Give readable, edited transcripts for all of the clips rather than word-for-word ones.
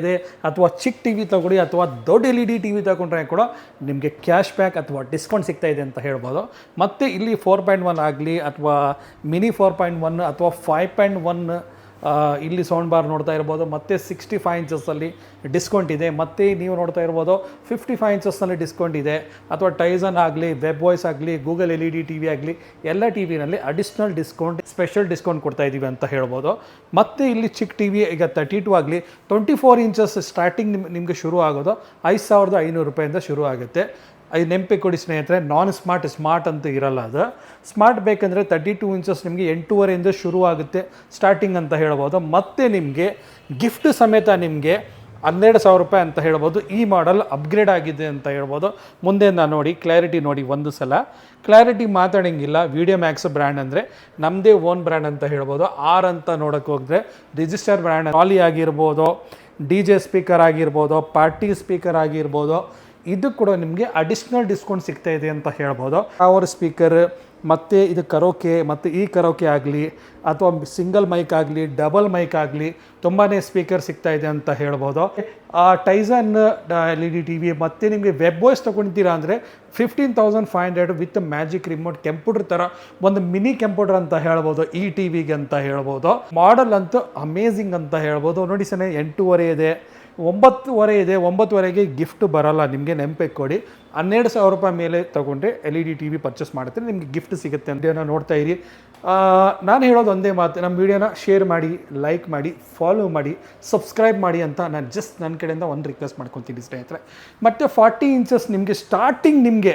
ಇದೆ ಅಥವಾ ಚಿಕ್ಕ ಟಿ ವಿ ತಗೊಳ್ಳಿ ಅಥವಾ ದೊಡ್ಡ LED TV ತಗೊಂಡ್ರೆ ಕೂಡ ನಿಮಗೆ ಕ್ಯಾಶ್ ಬ್ಯಾಕ್ ಅಥವಾ ಡಿಸ್ಕೌಂಟ್ ಸಿಗ್ತಾ ಇದೆ ಅಂತ ಹೇಳ್ಬೋದು. ಮತ್ತು ಇಲ್ಲಿ 4.1 ಆಗಲಿ ಅಥವಾ ಮಿನಿ 4.1 ಅಥವಾ 5.1 ಇಲ್ಲಿ ಸೌಂಡ್ ಬಾರ್ ನೋಡ್ತಾ ಇರ್ಬೋದು. ಮತ್ತು 65 ಇಂಚಸ್ಸಲ್ಲಿ ಡಿಸ್ಕೌಂಟ್ ಇದೆ. ಮತ್ತು ನೀವು ನೋಡ್ತಾ ಇರ್ಬೋದು 55 ಇಂಚಸ್ನಲ್ಲಿ ಡಿಸ್ಕೌಂಟ್ ಇದೆ. ಅಥವಾ ಟೈಸನ್ ಆಗಲಿ, ವೆಬ್ ವಾಯ್ಸ್ ಆಗಲಿ, ಗೂಗಲ್ LED TV ಆಗಲಿ ಎಲ್ಲ ಟಿ ವಿನಲ್ಲಿ ಅಡಿಷ್ನಲ್ ಡಿಸ್ಕೌಂಟ್, ಸ್ಪೆಷಲ್ ಡಿಸ್ಕೌಂಟ್ ಕೊಡ್ತಾ ಇದ್ದೀವಿ ಅಂತ ಹೇಳ್ಬೋದು. ಮತ್ತು ಇಲ್ಲಿ ಚಿಕ್ಕ ಟಿ ವಿ ಈಗ 32 ಆಗಲಿ 24 ಇಂಚಸ್ ಸ್ಟಾರ್ಟಿಂಗ್ ನಿಮಗೆ ಶುರು ಆಗೋದು 5500 ರೂಪಾಯಿಂದ ಶುರು ಆಗುತ್ತೆ. ಅದು ನೆನಪಿ ಕೊಡಿ ಸ್ನೇಹಿತರೆ, ನಾನ್ ಸ್ಮಾರ್ಟ್ ಅಂತ ಇರಲ್ಲ. ಅದು ಸ್ಮಾರ್ಟ್ ಬೇಕಂದರೆ 32 ಇಂಚಸ್ ನಿಮಗೆ 8,500 ಶುರು ಆಗುತ್ತೆ ಸ್ಟಾರ್ಟಿಂಗ್ ಅಂತ ಹೇಳ್ಬೋದು. ಮತ್ತು ನಿಮಗೆ ಗಿಫ್ಟ್ ಸಮೇತ ನಿಮಗೆ 12,000 ರೂಪಾಯಿ ಅಂತ ಹೇಳ್ಬೋದು. ಈ ಮಾಡೆಲ್ ಅಪ್ಗ್ರೇಡ್ ಆಗಿದೆ ಅಂತ ಹೇಳ್ಬೋದು. ಮುಂದೆ ನೋಡಿ ಕ್ಲಾರಿಟಿ ನೋಡಿ ಒಂದು ಸಲ. ಕ್ಲಾರಿಟಿ ಮಾತಾಡೋಂಗಿಲ್ಲ. ವಿಡಿಯೋ ಮ್ಯಾಕ್ಸ್ ಬ್ರ್ಯಾಂಡ್ ಅಂದರೆ ನಮ್ಮದೇ ಓನ್ ಬ್ರ್ಯಾಂಡ್ ಅಂತ ಹೇಳ್ಬೋದು. ಆರ್ ಅಂತ ನೋಡೋಕ್ಕೆ ಹೋದರೆ ರಿಜಿಸ್ಟರ್ ಬ್ರ್ಯಾಂಡ್. ಟ್ರಾಲಿ ಆಗಿರ್ಬೋದು, DJ ಸ್ಪೀಕರ್ ಆಗಿರ್ಬೋದು, ಪಾರ್ಟಿ ಸ್ಪೀಕರ್ ಆಗಿರ್ಬೋದು, ಇದು ಕೂಡ ನಿಮಗೆ ಅಡಿಷ್ನಲ್ ಡಿಸ್ಕೌಂಟ್ ಸಿಗ್ತಾ ಇದೆ ಅಂತ ಹೇಳ್ಬೋದು. ಪವರ್ ಸ್ಪೀಕರ್ ಮತ್ತು ಇದು ಕರೋಕೆ ಮತ್ತು ಈ ಕರೋಕೆ ಆಗಲಿ ಅಥವಾ ಸಿಂಗಲ್ ಮೈಕ್ ಆಗಲಿ, ಡಬಲ್ ಮೈಕ್ ಆಗಲಿ ತುಂಬಾ ಸ್ಪೀಕರ್ ಸಿಗ್ತಾ ಇದೆ ಅಂತ ಹೇಳ್ಬೋದು. ಟೈಸನ್ LED TV ಮತ್ತು ನಿಮಗೆ ವೆಬ್ ವಾಯ್ಸ್ ತೊಗೊಳ್ತೀರಾ ಅಂದರೆ 15,500 ವಿತ್ ಮ್ಯಾಜಿಕ್ ರಿಮೋಟ್ ಕಂಪ್ಯೂಟರ್ ಥರ ಒಂದು ಮಿನಿ ಕಂಪ್ಯೂಟರ್ ಅಂತ ಹೇಳ್ಬೋದು ಈ ಟಿ ವಿಗೆ ಅಂತ ಹೇಳ್ಬೋದು. ಮಾಡೆಲ್ ಅಂತೂ ಅಮೇಝಿಂಗ್ ಅಂತ ಹೇಳ್ಬೋದು. ನೋಡಿ ಸನೇ 8.5 ಇದೆ, 9.5 ಇದೆ. 9.5ಗೆ ಗಿಫ್ಟ್ ಬರಲ್ಲ ನಿಮಗೆ, ನೆನಪೇ ಕೊಡಿ. 12,000 ರೂಪಾಯಿ ಮೇಲೆ ತೊಗೊಂಡ್ರೆ LED TV ಪರ್ಚೇಸ್ ಮಾಡುತ್ತೆ, ನಿಮಗೆ ಗಿಫ್ಟ್ ಸಿಗುತ್ತೆ ಅಂತ ನೋಡ್ತಾ ಇರಿ. ನಾನು ಹೇಳೋದು ಒಂದೇ ಮಾತು, ನಮ್ಮ ವೀಡಿಯೋನ ಶೇರ್ ಮಾಡಿ, ಲೈಕ್ ಮಾಡಿ, ಫಾಲೋ ಮಾಡಿ, ಸಬ್ಸ್ಕ್ರೈಬ್ ಮಾಡಿ ಅಂತ ನಾನು ಜಸ್ಟ್ ನನ್ನ ಕಡೆಯಿಂದ ಒಂದು ರಿಕ್ವೆಸ್ಟ್ ಮಾಡ್ಕೊತೀನಿ ಸ್ನೇಹಿತರೆ. ಮತ್ತು 40 ಇಂಚಸ್ ನಿಮಗೆ ಸ್ಟಾರ್ಟಿಂಗ್ ನಿಮಗೆ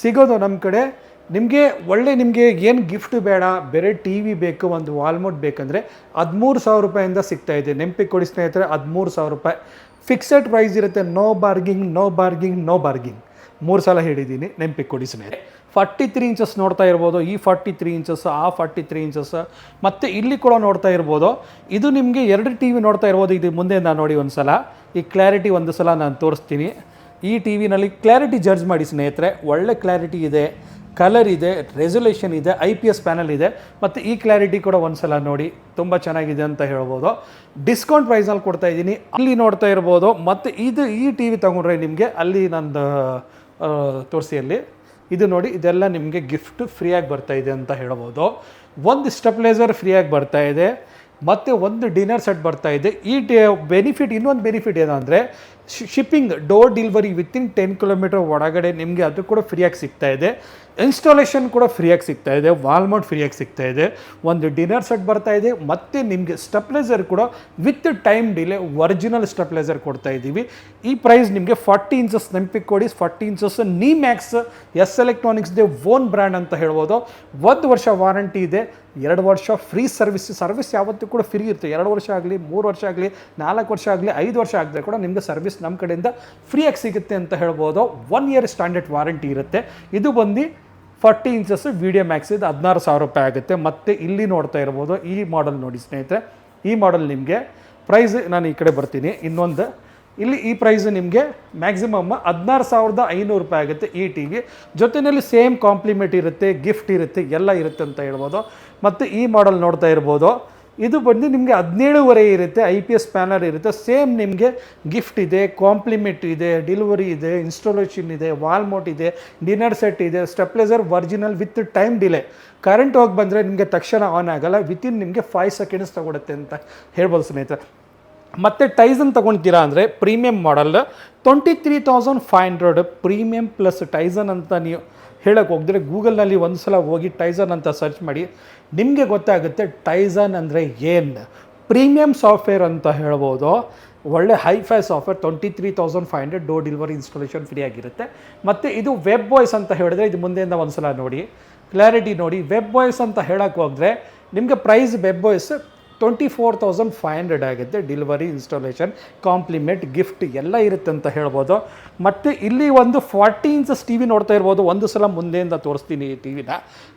ಸಿಗೋದು ನಮ್ಮ ಕಡೆ. ನಿಮಗೆ ನಿಮಗೆ ಏನು ಗಿಫ್ಟ್ ಬೇಡ, ಬೇರೆ ಟಿ ವಿ ಬೇಕು, ಒಂದು ವಾಲ್ಮೌಂಟ್ ಬೇಕಂದರೆ 13,000 ರೂಪಾಯಿಂದ ಸಿಗ್ತಾ ಇದೆ. ನೆನಪಿಗೆ ಕೊಡಿ ಸ್ನೇಹಿತರೆ, 13,000 ರೂಪಾಯಿ ಫಿಕ್ಸೆಡ್ ಪ್ರೈಸ್ ಇರುತ್ತೆ. No bargaining. 3 ಸಲ ಹೇಳಿದ್ದೀನಿ, ನೆನಪಿಗೆ ಕೊಡಿ ಸ್ನೇಹಿತರೆ. 43 ಇಂಚಸ್ ನೋಡ್ತಾ ಇರ್ಬೋದು. ಈ 43 ಇಂಚಸ್, ಆ 43 ಇಂಚಸ್, ಮತ್ತು ಇಲ್ಲಿ ಕೂಡ ನೋಡ್ತಾ ಇರ್ಬೋದು. ಇದು ನಿಮಗೆ 2 ಟಿ ವಿ ನೋಡ್ತಾ ಇರ್ಬೋದು. ಇದು ಮುಂದೆ ನಾನು ನೋಡಿ ಒಂದು ಸಲ ಈ ಕ್ಲಾರಿಟಿ ಒಂದು ಸಲ ನಾನು ತೋರಿಸ್ತೀನಿ. ಈ ಟಿ ವಿನಲ್ಲಿ ಕ್ಲಾರಿಟಿ ಜಡ್ಜ್ ಮಾಡಿ ಸ್ನೇಹಿತರೆ. ಒಳ್ಳೆ ಕ್ಲಾರಿಟಿ ಇದೆ, ಕಲರ್ ಇದೆ, ರೆಸೊಲ್ಯೂಷನ್ ಇದೆ, IPS ಪ್ಯಾನಲ್ ಇದೆ. ಮತ್ತು ಈ ಕ್ಲಾರಿಟಿ ಕೂಡ ಒಂದು ಸಲ ನೋಡಿ, ತುಂಬ ಚೆನ್ನಾಗಿದೆ ಅಂತ ಹೇಳ್ಬೋದು. ಡಿಸ್ಕೌಂಟ್ ಪ್ರೈಸಲ್ಲಿ ಕೊಡ್ತಾ ಇದ್ದೀನಿ. ಅಲ್ಲಿ ನೋಡ್ತಾ ಇರ್ಬೋದು. ಮತ್ತು ಈ ಟಿ ವಿ ತೊಗೊಂಡ್ರೆ ನಿಮಗೆ ಅಲ್ಲಿ ನಂದು ತೋರಿಸಿಯಲ್ಲಿ ಇದು ನೋಡಿ, ಇದೆಲ್ಲ ನಿಮಗೆ ಗಿಫ್ಟ್ ಫ್ರೀಯಾಗಿ ಬರ್ತಾ ಇದೆ ಅಂತ ಹೇಳ್ಬೋದು. ಒಂದು ಸ್ಟೆಪ್ಲೈಸರ್ ಫ್ರೀಯಾಗಿ ಬರ್ತಾ ಇದೆ ಮತ್ತು ಒಂದು ಡಿನ್ನರ್ ಸೆಟ್ ಬರ್ತಾ ಇದೆ. ಈ ಬೆನಿಫಿಟ್, ಇನ್ನೊಂದು ಬೆನಿಫಿಟ್ ಏನಂದರೆ shipping, door delivery within 10 kilometre ಒಳಗಡೆ ನಿಮಗೆ ಅದು ಕೂಡ ಫ್ರೀಯಾಗಿ ಸಿಗ್ತಾ ಇದೆ. ಇನ್ಸ್ಟಾಲೇಷನ್ ಕೂಡ ಫ್ರೀಯಾಗಿ ಸಿಗ್ತಾ ಇದೆ. ವಾಲ್ಮೌಂಟ್ ಫ್ರೀಯಾಗಿ ಸಿಗ್ತಾ ಇದೆ. ಒಂದು ಡಿನ್ನರ್ ಸೆಟ್ ಬರ್ತಾ ಇದೆ. ಮತ್ತು ನಿಮಗೆ ಸ್ಟೆಪ್ಲೈಸರ್ ಕೂಡ with time delay original stabiliser ಕೊಡ್ತಾ ಇದ್ದೀವಿ. ಈ ಪ್ರೈಸ್ ನಿಮಗೆ 40 ಇಂಚಸ್ ನೆನಪಿಗೆ ಕೊಡಿ. 40 ಇಂಚಸ್ ನೀಮ್ಯಾಕ್ಸ್ ಎಸ್ ಎಲೆಕ್ಟ್ರಾನಿಕ್ಸ್ದೇ ಓನ್ ಬ್ರ್ಯಾಂಡ್ ಅಂತ ಹೇಳ್ಬೋದು. 1 ವರ್ಷ ವಾರಂಟಿ ಇದೆ, 2 ವರ್ಷ ಫ್ರೀ ಸರ್ವಿಸ್ ಯಾವತ್ತೂ ಕೂಡ ಫ್ರೀ ಇರುತ್ತೆ. 2 ವರ್ಷ ಆಗಲಿ, 3 ವರ್ಷ ಆಗಲಿ, 4 ವರ್ಷ ಆಗಲಿ, 5 ವರ್ಷ ಆಗಿದ್ರೆ ಕೂಡ ನಿಮಗೆ ಸರ್ವಿಸ್ ನಮ್ಮ ಕಡೆಯಿಂದ ಫ್ರೀಯಾಗಿ ಸಿಗುತ್ತೆ ಅಂತ ಹೇಳ್ಬೋದು. 1 ಇಯರ್ ಸ್ಟ್ಯಾಂಡರ್ಡ್ ವಾರಂಟಿ ಇರುತ್ತೆ. ಇದು ಬಂದು 40 ಇಂಚಸ್ ವಿಡಿಯೋ ಮ್ಯಾಕ್ಸ್ ಇದು 16,000 ರೂಪಾಯಿ ಆಗುತ್ತೆ. ಮತ್ತು ಇಲ್ಲಿ ನೋಡ್ತಾ ಇರ್ಬೋದು ಈ ಮಾಡೆಲ್ ನೋಡಿ ಸ್ನೇಹಿತರೆ. ಈ ಮಾಡೆಲ್ ನಿಮಗೆ ಪ್ರೈಸ್, ನಾನು ಈ ಕಡೆ ಬರ್ತೀನಿ, ಇನ್ನೊಂದು ಇಲ್ಲಿ ಈ ಪ್ರೈಸ್ ನಿಮಗೆ ಮ್ಯಾಕ್ಸಿಮಮ್ 16,500 ರೂಪಾಯಿ ಆಗುತ್ತೆ ಈ ಟಿ ವಿ. ಜೊತೆಯಲ್ಲಿ ಸೇಮ್ ಕಾಂಪ್ಲಿಮೆಂಟ್ ಇರುತ್ತೆ, ಗಿಫ್ಟ್ ಇರುತ್ತೆ, ಎಲ್ಲ ಇರುತ್ತೆ ಅಂತ ಹೇಳ್ಬೋದು. ಮತ್ತು ಈ ಮಾಡೆಲ್ ನೋಡ್ತಾ ಇರ್ಬೋದು. ಇದು ಬಂದು ನಿಮಗೆ 17.5 ಇರುತ್ತೆ. IPS ಪ್ಯಾನಲ್ ಇರುತ್ತೆ. ಸೇಮ್ ನಿಮಗೆ ಗಿಫ್ಟ್ ಇದೆ, ಕಾಂಪ್ಲಿಮೆಂಟ್ ಇದೆ, ಡೆಲಿವರಿ ಇದೆ, ಇನ್ಸ್ಟಾಲೇಷನ್ ಇದೆ, ವಾಲ್ಮೌಂಟ್ ಇದೆ, ಡಿನ್ನರ್ ಸೆಟ್ ಇದೆ, stabiliser original with time delay. Current ಹೋಗಿ ಬಂದರೆ ನಿಮಗೆ ತಕ್ಷಣ ಆನ್ ಆಗಲ್ಲ, ವಿತಿನ್ ನಿಮಗೆ 5 ಸೆಕೆಂಡ್ಸ್ ತೊಗೊಳುತ್ತೆ ಅಂತ ಹೇಳ್ಬೋದು ಸ್ನೇಹಿತರೆ. ಮತ್ತು ಟೈಸನ್ ತೊಗೊಳ್ತೀರಾ ಅಂದರೆ premium model 23,500 premium plus Tyson ಅಂತ ನೀವು ಹೇಳೋಕ್ಕೆ ಹೋಗಿದ್ರೆ ಗೂಗಲ್ನಲ್ಲಿ ಒಂದು ಸಲ ಹೋಗಿ ಟೈಸನ್ ಅಂತ ಸರ್ಚ್ ಮಾಡಿ, ನಿಮಗೆ ಗೊತ್ತಾಗುತ್ತೆ ಟೈಸನ್ ಅಂದರೆ ಏನು. ಪ್ರೀಮಿಯಂ ಸಾಫ್ಟ್ವೇರ್ ಅಂತ ಹೇಳ್ಬೋದು. ಒಳ್ಳೆ hifi software. 23,500 door delivery, installation free ಆಗಿರುತ್ತೆ. ಮತ್ತು ಇದು ವೆಬ್ ವಾಯ್ಸ್ ಅಂತ ಹೇಳಿದ್ರೆ ಇದು ಮುಂದೆಯಿಂದ ಒಂದು ಸಲ ನೋಡಿ, ಕ್ಲಾರಿಟಿ ನೋಡಿ. ವೆಬ್ ವಾಯ್ಸ್ ಅಂತ ಹೇಳೋಕ್ಕೆ ಹೋದರೆ ನಿಮಗೆ ಪ್ರೈಸ್ ವೆಬ್ ವಾಯ್ಸ್ 24,500 ಆಗುತ್ತೆ. ಡೆಲಿವರಿ, ಇನ್ಸ್ಟಾಲೇಷನ್, ಕಾಂಪ್ಲಿಮೆಂಟ್, ಗಿಫ್ಟ್ ಎಲ್ಲ ಇರುತ್ತೆ ಅಂತ ಹೇಳ್ಬೋದು. ಮತ್ತು ಇಲ್ಲಿ ಒಂದು 40 ಇಂಚಸ್ ಟಿ ವಿ ನೋಡ್ತಾ ಇರ್ಬೋದು. ಒಂದು ಸಲ ಮುಂದೆಯಿಂದ ತೋರಿಸ್ತೀನಿ ಈ ಟಿ ವಿನ.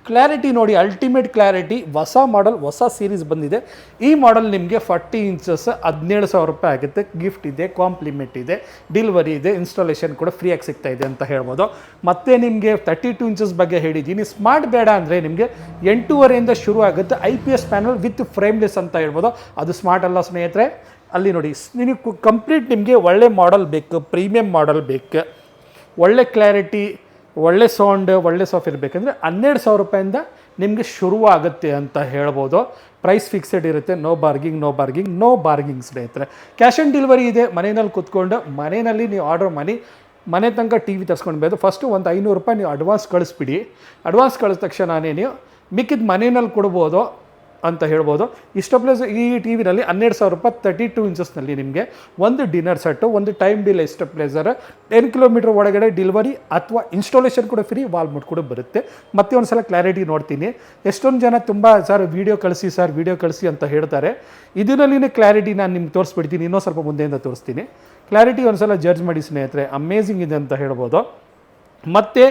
ಕ್ಲಾರಿಟಿ ನೋಡಿ, ಅಲ್ಟಿಮೇಟ್ ಕ್ಲಾರಿಟಿ, ಹೊಸ ಮಾಡೆಲ್, ಹೊಸ ಸೀರೀಸ್ ಬಂದಿದೆ. ಈ ಮಾಡೆಲ್ ನಿಮಗೆ 40 ಇಂಚಸ್ 17,000 ರೂಪಾಯಿ ಆಗುತ್ತೆ. ಗಿಫ್ಟ್ ಇದೆ, ಕಾಂಪ್ಲಿಮೆಂಟ್ ಇದೆ, ಡೆಲಿವರಿ ಇದೆ, ಇನ್ಸ್ಟಾಲೇಷನ್ ಕೂಡ ಫ್ರೀಯಾಗಿ ಸಿಗ್ತಾ ಇದೆ ಅಂತ ಹೇಳ್ಬೋದು. ಮತ್ತು ನಿಮಗೆ 32 ಇಂಚಸ್ ಬಗ್ಗೆ ಹೇಳಿದ್ದೀನಿ. ಸ್ಮಾರ್ಟ್ ಬೇಡ ಅಂದರೆ ನಿಮಗೆ 8.5 ಶುರು ಆಗುತ್ತೆ. IPS ಪ್ಯಾನಲ್ ವಿತ್ ಫ್ರೇಮ್ಲೆಸ್ ಅಂತ ಹೇಳ್ಬೋದು. ಅದು ಸ್ಮಾರ್ಟ್ ಅಲ್ಲ ಸ್ನೇಹಿತರೆ, ಅಲ್ಲಿ ನೋಡಿ ನೀವು ಕಂಪ್ಲೀಟ್ ನಿಮಗೆ ಒಳ್ಳೆ ಮಾಡೆಲ್ ಬೇಕು, ಪ್ರೀಮಿಯಂ ಮಾಡೆಲ್ ಬೇಕು, ಒಳ್ಳೆ ಕ್ಲಾರಿಟಿ, ಒಳ್ಳೆ ಸೌಂಡ್, ಒಳ್ಳೆ ಸಾಫ್ಟ್ವೇರ್ ಬೇಕಂದರೆ 12,000 ರೂಪಾಯಿಂದ ನಿಮಗೆ ಶುರುವಾಗುತ್ತೆ ಅಂತ ಹೇಳ್ಬೋದು. ಪ್ರೈಸ್ ಫಿಕ್ಸೆಡ್ ಇರುತ್ತೆ, ನೋ ಬಾರ್ಗಿಂಗ್ ಸ್ನೇಹಿತರೆ. ಕ್ಯಾಶ್ ಆನ್ ಡೆಲಿವರಿ ಇದೆ. ಮನೆಯಲ್ಲಿ ಕೂತ್ಕೊಂಡು ಮನೆಯಲ್ಲಿ ನೀವು ಆರ್ಡರ್ ಮಾಡಿ ಮನೆ ತನಕ ಟಿ ವಿ ತರಿಸ್ಕೊಳ್ಬೋದು. ಫಸ್ಟು ಒಂದು 500 ರೂಪಾಯಿ ನೀವು ಅಡ್ವಾನ್ಸ್ ಕಳಿಸ್ಬಿಡಿ. ಅಡ್ವಾನ್ಸ್ ಕಳಿದ ತಕ್ಷಣವೇ ನೀವು ಮಿಕ್ಕಿದ ಮನೆಯಲ್ಲಿ ಕೊಡ್ಬೋದು ಅಂತ ಹೇಳ್ಬೋದು. ಇಷ್ಟು ಪ್ಲೇಸ್ ಈ ಟಿ ವಿನಲ್ಲಿ 12,000 ರೂಪಾಯಿ 32 ಇಂಚಸ್ನಲ್ಲಿ ನಿಮಗೆ ಒಂದು ಡಿನ್ನರ್ ಸೆಟ್ಟು, ಒಂದು ಟೈಮ್ ಡಿಲೇ ಇಷ್ಟು ಪ್ಲೇಸರ್, 10 ಕಿಲೋಮೀಟರ್ ಒಳಗಡೆ ಡೆಲಿವರಿ ಅಥವಾ ಇನ್ಸ್ಟಾಲೇಷನ್ ಕೂಡ ಫ್ರೀ, ವಾಲ್ ಮೋಡ್ ಕೂಡ ಬರುತ್ತೆ. ಮತ್ತೆ ಒಂದು ಸಲ ಕ್ಲಾರಿಟಿ ನೋಡ್ತೀನಿ. ಎಷ್ಟೊಂದು ಜನ ತುಂಬ ಸರ್ ವೀಡಿಯೋ ಕಳಿಸಿ ಅಂತ ಹೇಳ್ತಾರೆ. ಇದರಲ್ಲಿನೇ ಕ್ಲಾರಿಟಿ ನಾನು ನಿಮ್ಗೆ ತೋರಿಸ್ಬಿಡ್ತೀನಿ, ಇನ್ನೂ ಸ್ವಲ್ಪ ಮುಂದೆಯಿಂದ ತೋರಿಸ್ತೀನಿ. ಕ್ಲಾರಿಟಿ ಒಂದು ಸಲ ಜಡ್ಜ್ ಮಾಡಿ ಸ್ನೇಹಿತರೆ, ಅಮೇಝಿಂಗ್ ಇದೆ ಅಂತ ಹೇಳ್ಬೋದು. ಮತ್ತು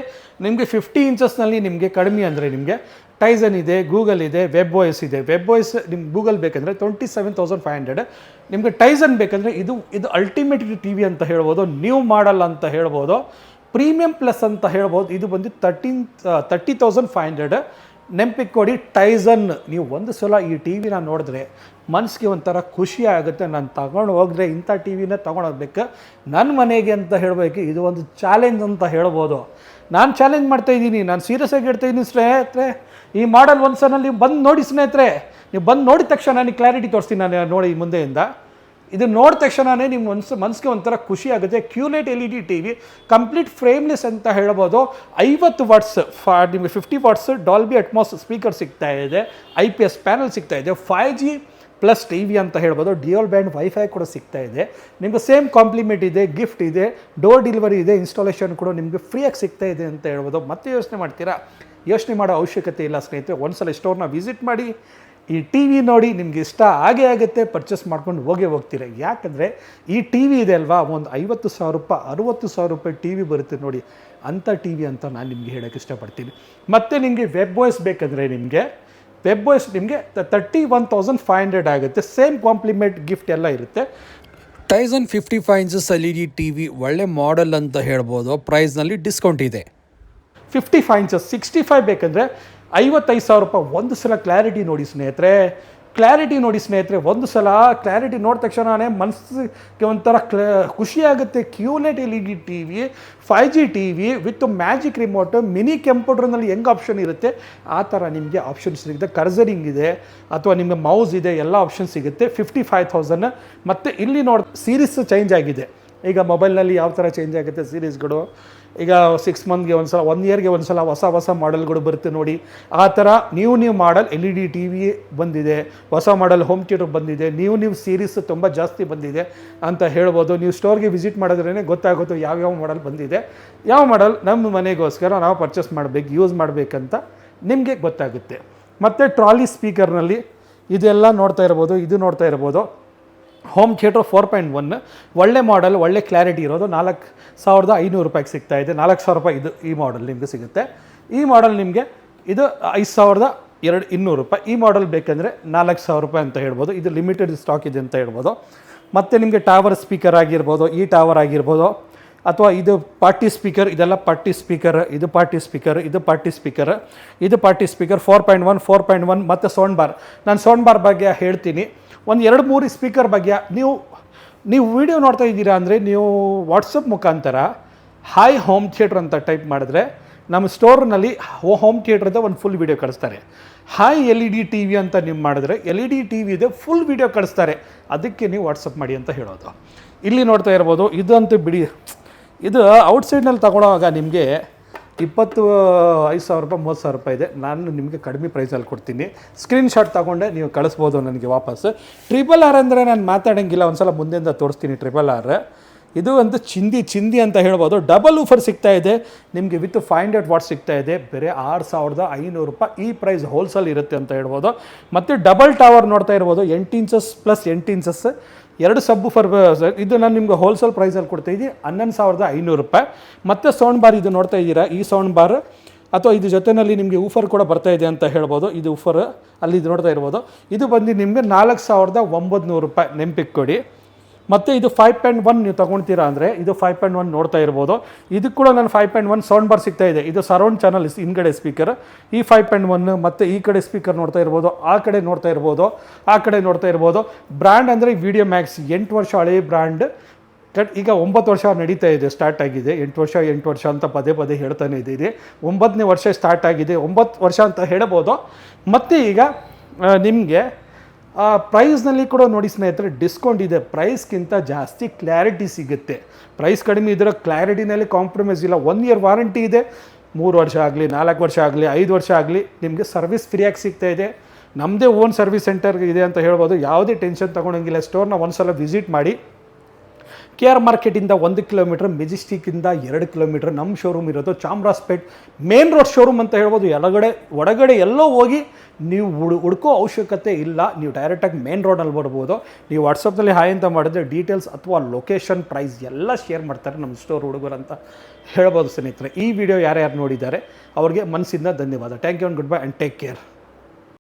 ನಿಮಗೆ 50 ಇಂಚಸ್ನಲ್ಲಿ ನಿಮಗೆ ಕಡಿಮೆ ಅಂದರೆ ನಿಮಗೆ ಟೈಸನ್ ಇದೆ, ಗೂಗಲ್ ಇದೆ, ವೆಬ್ ವಾಯ್ಸ್ ಇದೆ. ವೆಬ್ ವಾಯ್ಸ್ ನಿಮ್ಗೆ ಗೂಗಲ್ ಬೇಕಂದರೆ 27,500, ನಿಮಗೆ ಟೈಸನ್ ಬೇಕಂದರೆ ಇದು ಅಲ್ಟಿಮೇಟ್ ಟಿ ವಿ ಅಂತ ಹೇಳ್ಬೋದು, ನ್ಯೂ ಮಾಡಲ್ ಅಂತ ಹೇಳ್ಬೋದು, ಪ್ರೀಮಿಯಂ ಪ್ಲಸ್ ಅಂತ ಹೇಳ್ಬೋದು. ಇದು ಬಂದು 30,500. ನೆನಪಿಗೆ ಕೊಡಿ, ಟೈಸನ್. ನೀವು ಒಂದು ಸಲ ಈ ಟಿ ವಿನ ನೋಡಿದ್ರೆ ಮನಸ್ಸಿಗೆ ಒಂಥರ ಖುಷಿ ಆಗುತ್ತೆ. ನಾನು ತಗೊಂಡು ಹೋದರೆ ಇಂಥ ಟಿ ವಿನ ತೊಗೊಂಡೋಗ್ಬೇಕು ನನ್ನ ಮನೆಗೆ ಅಂತ ಹೇಳಬೇಕು. ಇದು ಒಂದು ಚಾಲೆಂಜ್ ಅಂತ ಹೇಳ್ಬೋದು. ನಾನು ಚಾಲೆಂಜ್ ಮಾಡ್ತಾಯಿದ್ದೀನಿ, ನಾನು ಸೀರಿಯಸ್ ಆಗಿ ಹೇಳ್ತಾಯಿದ್ದೀನಿ ಸ್ನೇಹಿತರೆ. ಈ ಮಾಡಲ್ ಒಂದು ಸಲ ನೀವು ಬಂದು ನೋಡಿ ಸ್ನೇಹಿತರೆ. ನೀವು ಬಂದು ನೋಡಿದ ತಕ್ಷಣ ನನಗೆ ಕ್ಲಾರಿಟಿ ತೋರಿಸ್ತೀನಿ ನಾನು ನೋಡಿ ಮುಂದೆಯಿಂದ. ಇದು ನೋಡಿದ ತಕ್ಷಣವೇ ನಿಮ್ಮ ಮನಸ್ಸಿಗೆ ಒಂಥರ ಖುಷಿ ಆಗುತ್ತೆ. QLED LED T V, complete frameless ಅಂತ ಹೇಳ್ಬೋದು. 50 ವಾಟ್ಸ್ ನಿಮಗೆ 50 ವಾಟ್ಸ್ ಡಾಲ್ಬಿ ಅಟ್ಮಾಸ್ ಸ್ಪೀಕರ್ ಸಿಗ್ತಾ ಇದೆ, IPS ಪ್ಯಾನಲ್ ಸಿಗ್ತಾ ಇದೆ, 5G ಪ್ಲಸ್ ಟಿ ವಿ ಅಂತ ಹೇಳ್ಬೋದು. ಡ್ಯುಯಲ್ ಬ್ಯಾಂಡ್ ವೈಫೈ ಕೂಡ ಸಿಗ್ತಾ ಇದೆ. ನಿಮಗೆ ಸೇಮ್ ಕಾಂಪ್ಲಿಮೆಂಟ್ ಇದೆ, ಗಿಫ್ಟ್ ಇದೆ, ಡೋರ್ ಡೆಲಿವರಿ ಇದೆ, ಇನ್ಸ್ಟಾಲೇಷನ್ ಕೂಡ ನಿಮಗೆ ಫ್ರೀಯಾಗಿ ಸಿಗ್ತಾ ಇದೆ ಅಂತ ಹೇಳ್ಬೋದು. ಮತ್ತೆ ಯೋಚನೆ ಮಾಡೋ ಅವಶ್ಯಕತೆ ಇಲ್ಲ ಸ್ನೇಹಿತರೆ. ಒಂದ್ಸಲ ಸ್ಟೋರ್ನ ವಿಸಿಟ್ ಮಾಡಿ, ಈ ಟಿ ವಿ ನೋಡಿ, ನಿಮಗೆ ಇಷ್ಟ ಆಗೇ ಆಗುತ್ತೆ, ಪರ್ಚೇಸ್ ಮಾಡ್ಕೊಂಡು ಹೋಗ್ತೀರ. ಯಾಕಂದರೆ ಈ ಟಿ ವಿ ಇದೆ ಅಲ್ವಾ, ಒಂದು 50,000 ರೂಪಾಯಿ 60,000 ರೂಪಾಯಿ ಟಿ ವಿ ಬರುತ್ತೆ ನೋಡಿ, ಅಂಥ ಟಿ ವಿ ಅಂತ ನಾನು ನಿಮಗೆ ಹೇಳೋಕ್ಕೆ ಇಷ್ಟಪಡ್ತೀನಿ. ಮತ್ತು ನಿಮಗೆ ವೆಬ್ ವಾಯ್ಸ್ ಬೇಕಂದರೆ ವೆಬ್ ವಾಯ್ಸ್ ನಿಮಗೆ 31,500 ಆಗುತ್ತೆ. ಸೇಮ್ ಕಾಂಪ್ಲಿಮೆಂಟ್ ಗಿಫ್ಟ್ ಎಲ್ಲ ಇರುತ್ತೆ. ಟೈಸನ್ 55 ಇಂಚಸ್ LED ಟಿ ವಿ ಒಳ್ಳೆ ಮಾಡೆಲ್ ಅಂತ ಹೇಳ್ಬೋದು. ಪ್ರೈಸ್ನಲ್ಲಿ ಡಿಸ್ಕೌಂಟ್ ಇದೆ. 55 ಇಂಚಸ್ 65 ಬೇಕಂದರೆ 55,000 ರೂಪಾಯಿ. ಒಂದು ಸಲ ಕ್ಲಾರಿಟಿ ನೋಡಿ ಸ್ನೇಹಿತರೆ, ಒಂದು ಸಲ ಕ್ಲಾರಿಟಿ ನೋಡಿದ ತಕ್ಷಣವೇ ಮನಸ್ಸಿಗೆ ಒಂಥರ ಖುಷಿಯಾಗುತ್ತೆ. QLED LED T V, 5G T V with magic remote, mini ಕಂಪ್ಯೂಟರ್ನಲ್ಲಿ ಹೆಂಗೆ ಆಪ್ಷನ್ ಇರುತ್ತೆ ಆ ಥರ ನಿಮಗೆ ಆಪ್ಷನ್ ಸಿಗುತ್ತೆ. ಕರ್ಸರಿಂಗ್ ಇದೆ ಅಥವಾ ನಿಮಗೆ ಮೌಸ್ ಇದೆ, ಎಲ್ಲ ಆಪ್ಷನ್ ಸಿಗುತ್ತೆ. 55,000. ಮತ್ತು ಇಲ್ಲಿ ಸೀರೀಸ್ ಚೇಂಜ್ ಆಗಿದೆ. ಈಗ ಮೊಬೈಲ್ನಲ್ಲಿ ಯಾವ ಥರ ಚೇಂಜ್ ಆಗುತ್ತೆ ಸೀರೀಸ್ಗಳು, ಈಗ 6 ಮಂತ್ಗೆ ಒಂದು ಸಲ, 1 ಇಯರ್ಗೆ ಒಂದು ಸಲ ಹೊಸ ಮಾಡೆಲ್ಗಳು ಬರುತ್ತೆ ನೋಡಿ. ಆ ಥರ new model LED T V ಬಂದಿದೆ, ಹೊಸ ಮಾಡೆಲ್ ಹೋಮ್ ಥಿಯೇಟರ್ ಬಂದಿದೆ, ನ್ಯೂ ಸೀರೀಸ್ ತುಂಬ ಜಾಸ್ತಿ ಬಂದಿದೆ ಅಂತ ಹೇಳ್ಬೋದು. ನೀವು ಸ್ಟೋರ್ಗೆ ವಿಸಿಟ್ ಮಾಡಿದ್ರೇ ಗೊತ್ತಾಗುತ್ತೆ ಯಾವ ಮಾಡೆಲ್ ಬಂದಿದೆ, ಯಾವ ಮಾಡೆಲ್ ನಮ್ಮ ಮನೆಗೋಸ್ಕರ ನಾವು ಪರ್ಚೇಸ್ ಮಾಡಬೇಕು, ಯೂಸ್ ಮಾಡಬೇಕಂತ ನಿಮಗೆ ಗೊತ್ತಾಗುತ್ತೆ. ಮತ್ತು ಟ್ರಾಲಿ ಸ್ಪೀಕರ್ನಲ್ಲಿ ಇದೆಲ್ಲ ನೋಡ್ತಾ ಇರ್ಬೋದು. ಹೋಮ್ ಥಿಯೇಟರ್ 4.1 ಒಳ್ಳೆ ಮಾಡೆಲ್, ಒಳ್ಳೆ ಕ್ಲಾರಿಟಿ ಇರೋದು 4,500 ರೂಪಾಯಿಗೆ ಸಿಗ್ತಾ ಇದೆ. 4,000 ರೂಪಾಯಿ ಈ ಮಾಡೆಲ್ ನಿಮಗೆ ಸಿಗುತ್ತೆ. ಈ ಮಾಡೆಲ್ ನಿಮಗೆ ಇದು 5,200 ರೂಪಾಯಿ. ಈ ಮಾಡೆಲ್ ಬೇಕಂದರೆ 4,000 ರೂಪಾಯಿ ಅಂತ ಹೇಳ್ಬೋದು. ಇದು ಲಿಮಿಟೆಡ್ ಸ್ಟಾಕ್ ಇದೆ ಅಂತ ಹೇಳ್ಬೋದು. ಮತ್ತು ನಿಮಗೆ ಟವರ್ ಸ್ಪೀಕರ್ ಆಗಿರ್ಬೋದು, ಈ ಟವರ್ ಆಗಿರ್ಬೋದು, ಅಥವಾ ಇದು ಪಾರ್ಟಿ ಸ್ಪೀಕರ್, ಇದೆಲ್ಲ ಪಾರ್ಟಿ ಸ್ಪೀಕರ್, ಇದು ಪಾರ್ಟಿ ಸ್ಪೀಕರ್, ಇದು ಪಾರ್ಟಿ ಸ್ಪೀಕರ್, ಇದು ಪಾರ್ಟಿ ಸ್ಪೀಕರ್ 4.1 ಮತ್ತು ಸೌಂಡ್ ಬಾರ್. ನಾನು ಸೌಂಡ್ ಬಾರ್ ಬಗ್ಗೆ ಹೇಳ್ತೀನಿ. ಒಂದು 2-3 ಸ್ಪೀಕರ್ ಬಗ್ಗೆ ನೀವು ವಿಡಿಯೋ ನೋಡ್ತಾ ಇದ್ದೀರಾ ಅಂದರೆ ನೀವು ವಾಟ್ಸಪ್ ಮುಖಾಂತರ ಹಾಯ್ ಹೋಮ್ ಥಿಯೇಟ್ರ್ ಅಂತ ಟೈಪ್ ಮಾಡಿದ್ರೆ ನಮ್ಮ ಸ್ಟೋರ್ನಲ್ಲಿ ಹೋಮ್ ಥಿಯೇಟ್ರದ ಒಂದು ಫುಲ್ ವೀಡಿಯೋ ಕಳಿಸ್ತಾರೆ. ಹಾಯ್ LED ಟಿ ವಿ ಅಂತ ನೀವು ಮಾಡಿದ್ರೆ LED ಟಿ ವಿ ಇದೆ, ಫುಲ್ ವೀಡಿಯೋ ಕಳಿಸ್ತಾರೆ. ಅದಕ್ಕೆ ನೀವು ವಾಟ್ಸಪ್ ಮಾಡಿ ಅಂತ ಹೇಳೋದು. ಇಲ್ಲಿ ನೋಡ್ತಾ ಇರ್ಬೋದು, ಇದಂತೂ ಬಿಡಿ, ಇದು ಔಟ್ಸೈಡ್ನಲ್ಲಿ ತಗೊಳ್ಳೋವಾಗ ನಿಮಗೆ 25,000 ರೂಪಾಯಿ 30,000 ರೂಪಾಯಿ ಇದೆ. ನಾನು ನಿಮಗೆ ಕಡಿಮೆ ಪ್ರೈಸಲ್ಲಿ ಕೊಡ್ತೀನಿ. ಸ್ಕ್ರೀನ್ಶಾಟ್ ತೊಗೊಂಡೆ ನೀವು ಕಳಿಸ್ಬೋದು ನನಗೆ ವಾಪಸ್. RRR ಅಂದರೆ ನಾನು ಮಾತಾಡೋಂಗಿಲ್ಲ, ಒಂದು ಸಲ ಮುಂದೆಯಿಂದ ತೋರಿಸ್ತೀನಿ. RRR ಇದು ಒಂದು ಚಿಂದಿ ಅಂತ ಹೇಳ್ಬೋದು. ಡಬಲ್ ಊಫರ್ ಸಿಗ್ತಾ ಇದೆ ನಿಮಗೆ, ವಿತ್ 500 ವಾಟ್ಸ್ ಸಿಗ್ತಾ ಇದೆ. ಬೇರೆ 6,500 ರೂಪಾಯಿ ಈ ಪ್ರೈಸ್ ಹೋಲ್ಸೇಲ್ ಇರುತ್ತೆ ಅಂತ ಹೇಳ್ಬೋದು. ಮತ್ತು ಡಬಲ್ ಟವರ್ ನೋಡ್ತಾ ಇರ್ಬೋದು, 8 ಇಂಚಸ್ ಪ್ಲಸ್ 8 ಇಂಚಸ್ 2 ಸಬ್ ಫರ್. ಇದು ನಾನು ನಿಮ್ಗೆ ಹೋಲ್ಸೇಲ್ ಪ್ರೈಸಲ್ಲಿ ಕೊಡ್ತಾಯಿದ್ದೀನಿ 11,500 ರೂಪಾಯಿ. ಮತ್ತು ಸೌಂಡ್ ಬಾರ್ ಇದು ನೋಡ್ತಾ ಇದ್ದೀರಾ, ಈ ಸೌಂಡ್ ಬಾರ್ ಅಥವಾ ಇದು ಜೊತೆಯಲ್ಲಿ ನಿಮಗೆ ಊಫರ್ ಕೂಡ ಬರ್ತಾ ಇದೆ ಅಂತ ಹೇಳ್ಬೋದು. ಇದು ಊಫರ್ ಅಲ್ಲಿ ಇದು ನೋಡ್ತಾ ಇರ್ಬೋದು. ಇದು ಬಂದು ನಿಮಗೆ 4,900 ರೂಪಾಯಿ. ನೆನಪಿಗೆ ಕೊಡಿ, ಮತ್ತು ಇದು 5.1 ನೀವು ತೊಗೊಳ್ತೀರಾ ಅಂದರೆ ಇದು 5.1 ನೋಡ್ತಾ ಇರ್ಬೋದು. ಇದು ಕೂಡ ನಾನು 5.1 ಸೌಂಡ್ ಬಾರ್ ಸಿಗ್ತಾ ಇದೆ. ಇದು ಸರೌಂಡ್ ಚಾನಲ್ ಹಿಂದ್ಗಡೆ ಸ್ಪೀಕರ್. ಈ 5.1 ಮತ್ತು ಈ ಕಡೆ ಸ್ಪೀಕರ್ ನೋಡ್ತಾ ಇರ್ಬೋದು, ಆ ಕಡೆ ನೋಡ್ತಾ ಇರ್ಬೋದು, ಆ ಕಡೆ ನೋಡ್ತಾ ಇರ್ಬೋದು. ಬ್ರ್ಯಾಂಡ್ ಅಂದರೆ ವಿಡಿಯೋ ಮ್ಯಾಕ್ಸ್, 8 ವರ್ಷ ಹಳೆಯ ಬ್ರ್ಯಾಂಡ್. ಈಗ 9 ವರ್ಷ ನಡೀತಾ ಇದೆ, ಸ್ಟಾರ್ಟ್ ಆಗಿದೆ. 8 ವರ್ಷ ಅಂತ ಪದೇ ಹೇಳ್ತಾನೆ ಇದ್ದೀರಿ. 9ನೇ ವರ್ಷ ಸ್ಟಾರ್ಟ್ ಆಗಿದೆ, 9 ವರ್ಷ ಅಂತ ಹೇಳ್ಬೋದು. ಮತ್ತು ಈಗ ನಿಮಗೆ ಪ್ರೈಸ್ನಲ್ಲಿ ಕೂಡ ನೋಡಿ ಸ್ನೇಹಿತರೆ, ಡಿಸ್ಕೌಂಟ್ ಇದೆ. ಪ್ರೈಸ್ಗಿಂತ ಜಾಸ್ತಿ ಕ್ಲಾರಿಟಿ ಸಿಗುತ್ತೆ. ಪ್ರೈಸ್ ಕಡಿಮೆ ಇದ್ದರೆ ಕ್ಲಾರಿಟಿನಲ್ಲಿ ಕಾಂಪ್ರಮೈಸ್ ಇಲ್ಲ. 1 ಇಯರ್ ವಾರಂಟಿ ಇದೆ. 3 ವರ್ಷ ಆಗಲಿ, 4 ವರ್ಷ ಆಗಲಿ, 5 ವರ್ಷ ಆಗಲಿ ನಿಮಗೆ ಸರ್ವಿಸ್ ಫ್ರೀಯಾಗಿ ಸಿಗ್ತಾ ಇದೆ. ನಮ್ಮದೇ ಓನ್ ಸರ್ವಿಸ್ ಸೆಂಟರ್ ಇದೆ ಅಂತ ಹೇಳ್ಬೋದು. ಯಾವುದೇ ಟೆನ್ಷನ್ ತೊಗೊಳಂಗಿಲ್ಲ. ಸ್ಟೋರ್ನ ಒಂದ್ಸಲ ವಿಸಿಟ್ ಮಾಡಿ. KR ಮಾರ್ಕೆಟಿಂದ 1 ಕಿಲೋಮೀಟರ್, ಮೆಜೆಸ್ಟಿಕ್ಕಿಂದ 2 ಕಿಲೋಮೀಟರ್ ನಮ್ಮ ಶೋರೂಮ್ ಇರೋದು. ಚಾಮರಾಜಪೇಟ್ ಮೇನ್ ರೋಡ್ ಶೋರೂಮ್ ಅಂತ ಹೇಳ್ಬೋದು. ಒಳಗಡೆ ಎಲ್ಲೋ ಹೋಗಿ ನೀವು ಹುಡ್ಕೋ ಅವಶ್ಯಕತೆ ಇಲ್ಲ. ನೀವು ಡೈರೆಕ್ಟಾಗಿ ಮೇನ್ ರೋಡಲ್ಲಿ ಬರ್ಬೋದು. ನೀವು ವಾಟ್ಸಪ್ನಲ್ಲಿ ಹಾಯ್ ಅಂತ ಮಾಡಿದ್ರೆ ಡೀಟೇಲ್ಸ್ ಅಥವಾ ಲೊಕೇಶನ್, ಪ್ರೈಸ್ ಎಲ್ಲ ಶೇರ್ ಮಾಡ್ತಾರೆ ನಮ್ಮ ಸ್ಟೋರ್ ಹುಡುಗರು ಅಂತ ಹೇಳ್ಬೋದು ಸ್ನೇಹಿತರೆ. ಈ ವಿಡಿಯೋ ಯಾರ್ಯಾರು ನೋಡಿದ್ದಾರೆ ಅವ್ರಿಗೆ ಮನಸ್ಸಿಂದ ಧನ್ಯವಾದ. Thank you and goodbye and take care.